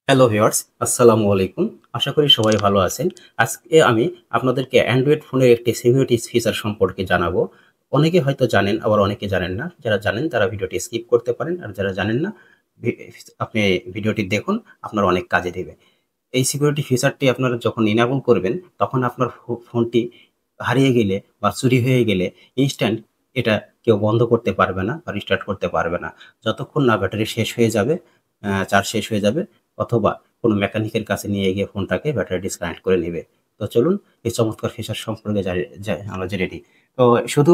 Hello viewers, আসসালামু আলাইকুম। আশা করি সবাই ভালো আছেন। আজকে আমি আপনাদেরকে অ্যান্ড্রয়েড ফোনের একটি সিকিউরিটি ফিচার সম্পর্কে জানাবো। অনেকে হয়তো জানেন, আবার অনেকে জানেন না। যারা জানেন তারা ভিডিওটি স্কিপ করতে পারেন। আর যারা জানেন না, ভি আপনি ভিডিওটি দেখুন, আপনার অনেক কাজে দিবে। এই সিকিউরিটি ফিচারটি আপনারা যখন ইনেবল করবেন, তখন আপনার ফোনটি হারিয়ে গেলে বা চুরি হয়ে গেলে ইনস্ট্যান্ট এটা কেউ বন্ধ করতে পারবে না বা রিস্টার্ট করতে পারবে না। যতক্ষণ না ব্যাটারি শেষ হয়ে যাবে, চার্জ শেষ হয়ে যাবে, অথবা কোনো মেকানিকের কাছে নিয়ে গিয়ে ফোনটাকে ব্যাটারি ডিসকানেক্ট করে নিবে। তো চলুন এই চমৎকার ফিচার সম্পর্কে আমরা জেনে নিই। তো শুধু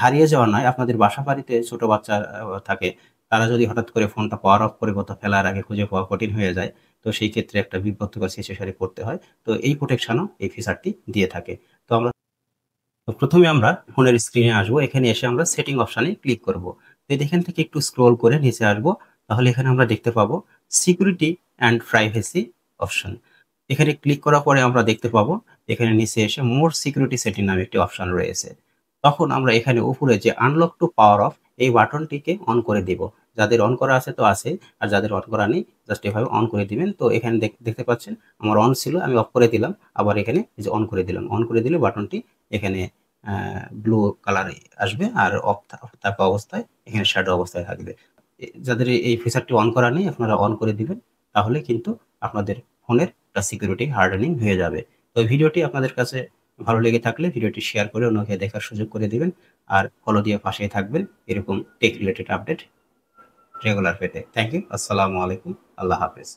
হারিয়ে যাওয়া নয়, আপনাদের বাসা বাড়িতে ছোট বাচ্চা থাকে, তারা যদি হঠাৎ করে ফোনটা পাওয়ার অফ করে কোথাও ফেলার আগে খুঁজে পাওয়া কঠিন হয়ে যায়, তো সেই ক্ষেত্রে একটা বিব্রতকর সিচুয়েশনে পড়তে হয়। তো এই প্রোটেকশনও এই ফিচারটি দিয়ে থাকে। তো প্রথমে আমরা ফোনের স্ক্রিনে আসবো। এখানে এসে আমরা সেটিং অপশনে ক্লিক করব। তো এখান থেকে একটু স্ক্রল করে নিচে আসবো। তাহলে এখানে আমরা দেখতে পাবো সিকিউরিটি অ্যান্ড প্রাইভেসি অপশন। এখানে ক্লিক করার পরে আমরা দেখতে পাবো এখানে নিচে এসে মোর সিকিউরিটি সেটিং নামে একটি অপশন রয়েছে। তখন আমরা এখানে উপরে যে আনলক টু পাওয়ার অফ এই বাটনটিকে অন করে দিব। যাদের অন করা আছে তো আছে, আর যাদের অন করা নেই জাস্ট এভাবে অন করে দিবেন। তো এখানে দেখতে পাচ্ছেন আমার অন ছিল, আমি অফ করে দিলাম। আবার এখানে এই যে অন করে দিলাম। অন করে দিলে বাটনটি এখানে ব্লু কালারে আসবে, আর অফ থাকা অবস্থায় এখানে শ্যাডো অবস্থায় থাকবে। যাদের এই ফিচারটি অন করা নেই আপনারা অন করে দিবেন, তাহলে কিন্তু আপনাদের ফোনের একটা সিকিউরিটি হার্ডেনিং হয়ে যাবে। তো ভিডিওটি আপনাদের কাছে ভালো লেগে থাকলে ভিডিওটি শেয়ার করে অন্যকে দেখার সুযোগ করে দিবেন, আর ফলো দিয়ে পাশেই থাকবেন এরকম টেক রিলেটেড আপডেট রেগুলার পেতে। Thank you. আসসালামু আলাইকুম। আল্লাহ হাফেজ।